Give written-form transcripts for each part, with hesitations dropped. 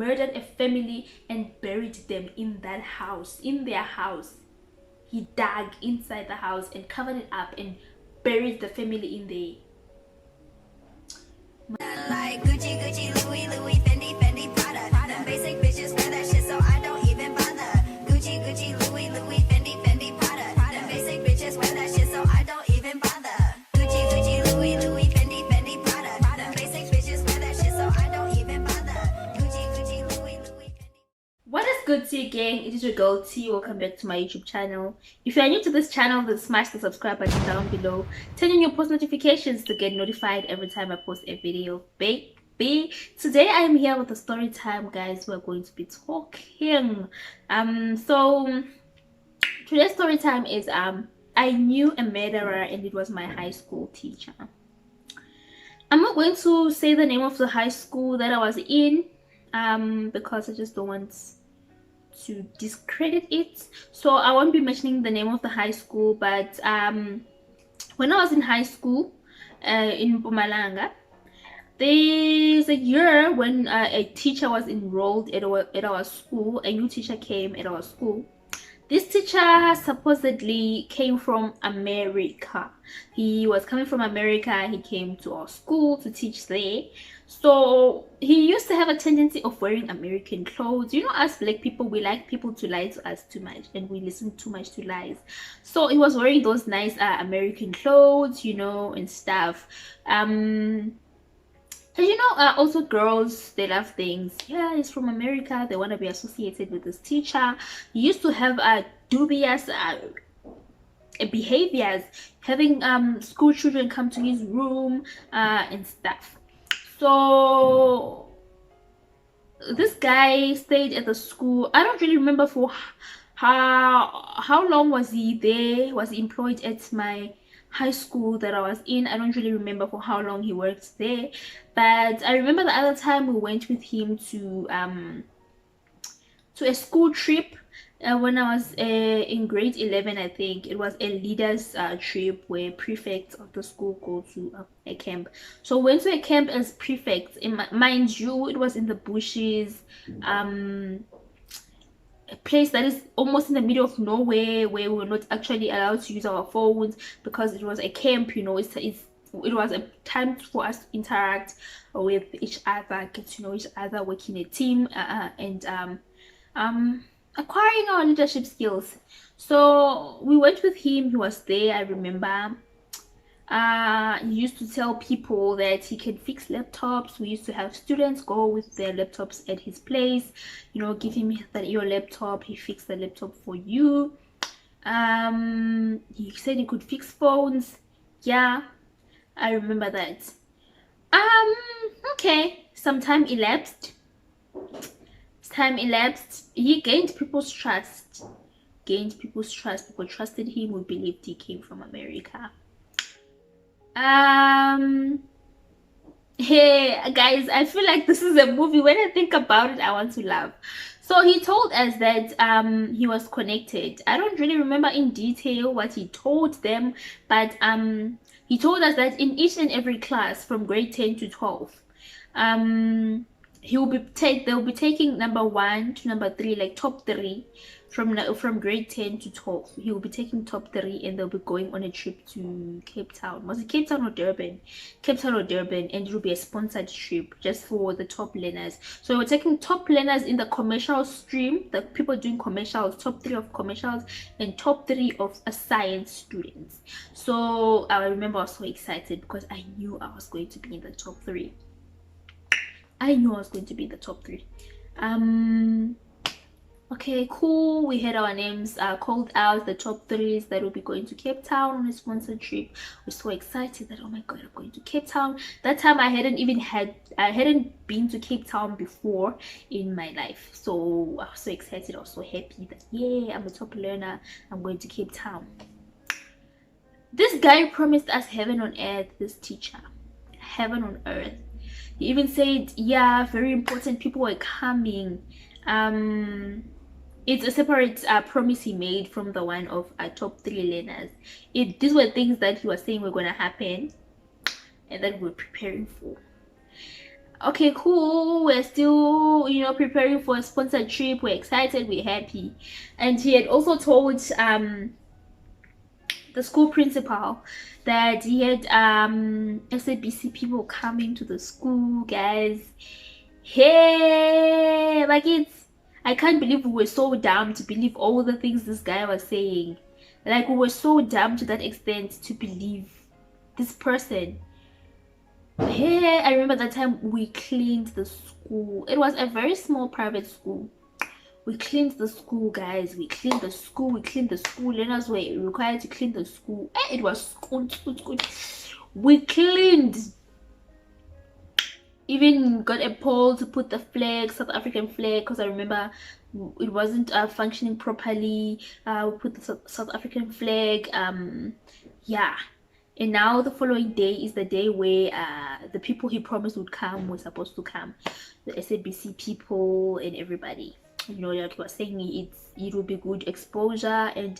murdered a family and buried them in that house, in their house. He dug inside the house and covered it up and buried the family in there. Like Gucci, Gucci, Louis, Louis, Fendi, Fendi, Prada. Them basic bitches wear that shit, so I don't even bother. Gucci, Gucci, Louis, Louis, Fendi, Fendi, Prada. Them basic bitches wear that shit, so I don't even bother. Gucci, Gucci, Louis, Louis, Fendi, Fendi, Prada. Them basic bitches wear that shit, so I don't even bother. Gucci, Gucci, Louis, Louis, Fendi. What is good, T gang? It is your girl T. Welcome back to my YouTube channel. If you are new to this channel, then smash the subscribe button down below. Turn on your post notifications to get notified every time I post a video, baby. Today I am here with a story time, guys. We're going to be talking. So today's story time is I knew a murderer, and it was my high school teacher. I'm not going to say the name of the high school that I was in because I just don't want to discredit it, so I won't be mentioning the name of the high school. But when I was in high school in Mpumalanga, there's a year when a teacher was enrolled at our school. A new teacher came at our school. This teacher supposedly came from America. He was coming from America. He came to our school to teach there. So he used to have a tendency of wearing American clothes. You know, us black people, we like people to lie to us too much, and we listen too much to lies. So he was wearing those nice American clothes, you know, and stuff. And you know, also girls, they love things. Yeah, he's from America. They want to be associated with this teacher. He used to have dubious behaviors, having school children come to his room and stuff. So this guy stayed at the school. I don't really remember for how long was he there. Was he employed at my high school that I was in? I don't really remember for how long he worked there, but I remember the other time we went with him to a school trip when I was in grade 11. I think it was a leaders trip where prefects of the school go to a camp. So we went to a camp as prefects. Mind you, it was in the bushes, a place that is almost in the middle of nowhere, where we were not actually allowed to use our phones because it was a camp. You know, it was a time for us to interact with each other, get to know each other, work in a team, and acquiring our leadership skills. So we went with him. He was there. I remember he used to tell people that he can fix laptops. We used to have students go with their laptops at his place, you know, give him your laptop, he fixed the laptop for you. He said he could fix phones. Yeah, I remember that. Okay, some time elapsed. He gained people's trust. People trusted him. We believed he came from America. Hey guys, I feel like this is a movie. When I think about it, I want to laugh. So he told us that he was connected. I don't really remember in detail what he told them, but he told us that in each and every class from grade 10 to 12, they'll be taking number 1 to number 3, like top 3 from grade 10 to 12. He will be taking top 3, and they'll be going on a trip to Cape Town. Was it Cape Town or Durban? Cape Town or Durban, and it will be a sponsored trip just for the top learners. So we're taking top learners in the commercial stream, the people doing commercials, top 3 of commercials, and top 3 of science students. So I remember I was so excited because I knew I was going to be in the top 3. Okay, cool. We had our names called out, the top 3s that will be going to Cape Town on a sponsored trip. We're so excited that, oh my god, I'm going to Cape Town. That time I hadn't been to Cape Town before in my life, so I was so excited. I was so happy that, yeah, I'm a top learner, I'm going to Cape Town. This guy promised us heaven on earth. This teacher, heaven on earth. He even said, yeah, very important people were coming. It's a separate promise he made from the one of top 3 learners. These were things that he was saying were going to happen and that we were preparing for. Okay, cool. We're still, preparing for a sponsored trip. We're excited, we're happy. And he had also told the school principal that he had SABC people coming to the school, guys. Hey, like I can't believe we were so dumb to believe all the things this guy was saying. Like, we were so dumb to that extent to believe this person. Hey, I remember that time we cleaned the school. It was a very small private school. We cleaned the school, guys. We cleaned the school. Learners were required to clean the school. It was good. We cleaned. Even got a pole to put the flag, South African flag, because I remember it wasn't functioning properly. We put the South African flag. Yeah. And now the following day is the day where the people he promised would come were supposed to come. The SABC people and everybody. Like he was saying, it will be good exposure and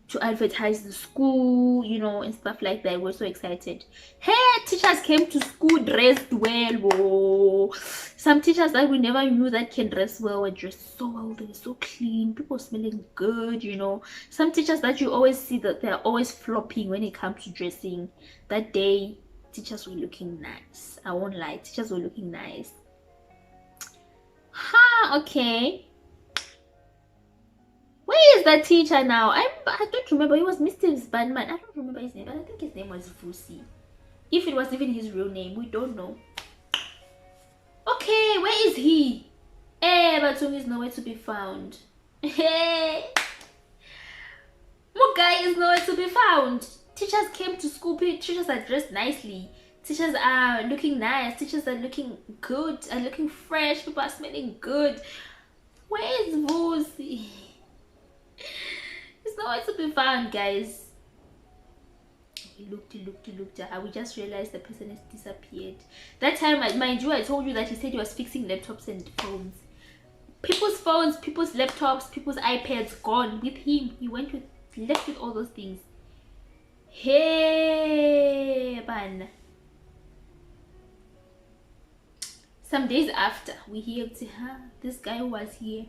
to advertise the school, and stuff like that. We're so excited. Hey, teachers came to school dressed well. Whoa. Some teachers that we never knew that can dress well were dressed so well. They were so clean. People smelling good, Some teachers that you always see that they're always flopping when it comes to dressing. That day, teachers were looking nice. I won't lie. Teachers were looking nice. Okay. Where is that teacher now? I don't remember. He was Mr. Bandman. I don't remember his name, but I think his name was Vusi. If it was even his real name, we don't know. Okay, where is he? Batung is nowhere to be found. Hey, Mugai is nowhere to be found. Teachers came to school. Teachers are dressed nicely. Teachers are looking nice. Teachers are looking good. Are looking fresh. People are smelling good. Where is Vusi? It's nowhere to be found, guys. He looked. We just realized the person has disappeared. That time, mind you, I told you that he said he was fixing laptops and phones. People's phones, people's laptops, people's iPads gone with him. He left with all those things. Hey, man. Some days after, we hear this guy who was here.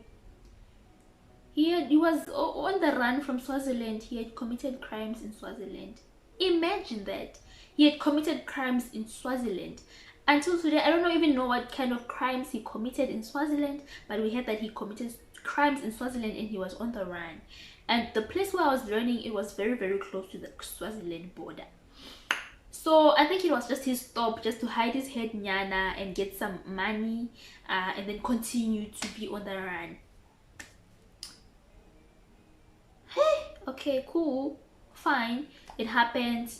He was on the run from Swaziland. He had committed crimes in Swaziland. Imagine that. He had committed crimes in Swaziland. Until today, I don't even know what kind of crimes he committed in Swaziland, but we heard that he committed crimes in Swaziland and he was on the run. And the place where I was learning, it was very, very close to the Swaziland border. So I think it was just his stop, just to hide his head nyana and get some money, and then continue to be on the run. Okay, cool, fine. It happened.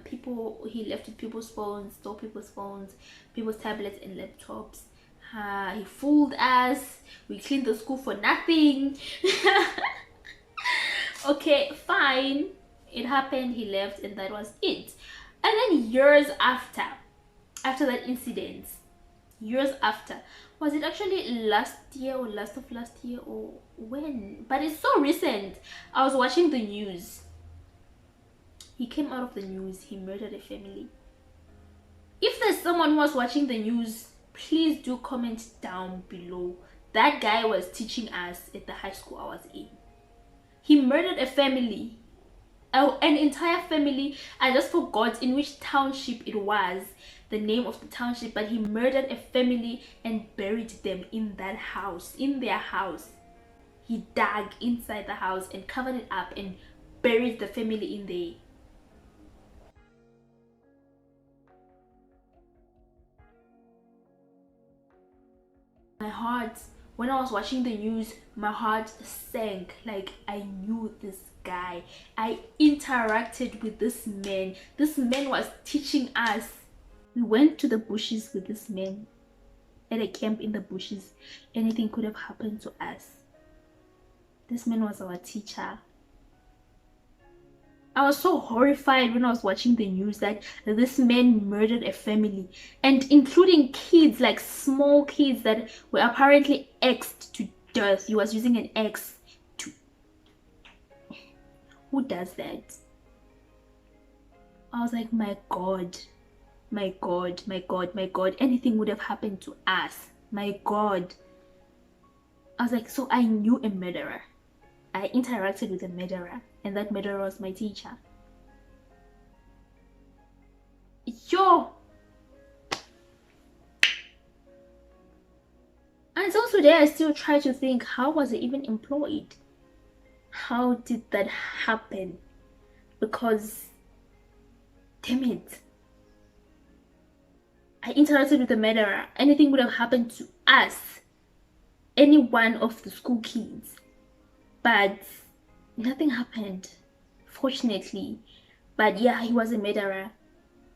He left with people's phones, stole people's phones, people's tablets and laptops. He fooled us. We cleaned the school for nothing. Okay, fine. It happened. He left, and that was it. And then years after that incident, was it actually last year or last of last year or when? But it's so recent. I was watching the news. He came out of the news. He murdered a family. If there's someone who was watching the news, please do comment down below. That guy was teaching us at the high school I was in. He murdered a family. An entire family. I just forgot in which township it was, the name of the township, but he murdered a family and buried them in that house, in their house. He dug inside the house and covered it up and buried the family in there. My heart, when I was watching the news, my heart sank. Like, I knew this guy. I interacted with this man. This man was teaching us. We went to the bushes with this man. At a camp in the bushes. Anything could have happened to us. This man was our teacher. I was so horrified when I was watching the news that this man murdered a family, and including kids, like small kids that were apparently axed to death. He was using an axe to... Who does that? I was like, my God, my god, my god, my god, anything would have happened to us. My god. I was like, so I knew a murderer. I interacted with a murderer, and that murderer was my teacher. Yo. Until today, I still try to think, how was I even employed? How did that happen? Because, damn it, I interacted with a murderer. Anything would have happened to us, any one of the school kids, but nothing happened, fortunately. But yeah, he was a murderer.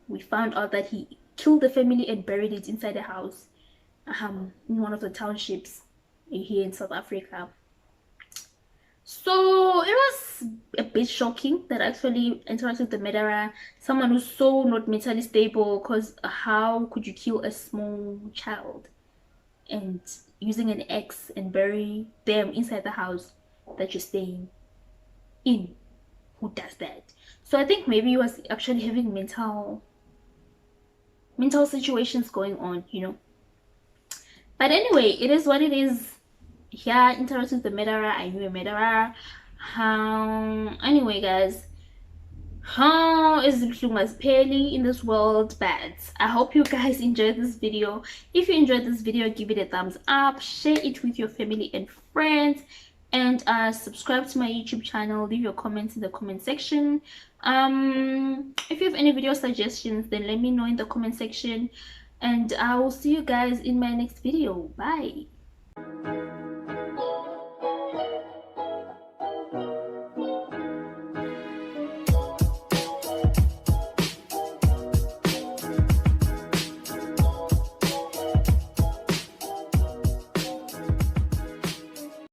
We found out that he killed the family and buried it inside the house, in one of the townships here in South Africa. So it was a bit shocking that I actually interacted with the murderer, someone who's so not mentally stable, because how could you kill a small child and using an axe and bury them inside the house that you're staying in? Who does that? So I think maybe he was actually having mental situations going on, you know. But anyway, it is what it is. Yeah, interacting with the murderer. I knew a murderer. Anyway, guys, how is it Pelly in this world? But I hope you guys enjoyed this video. If you enjoyed this video, give it a thumbs up, share it with your family and friends, and subscribe to my YouTube channel. Leave your comments in the comment section. If you have any video suggestions, then let me know in the comment section, and I will see you guys in my next video. Bye.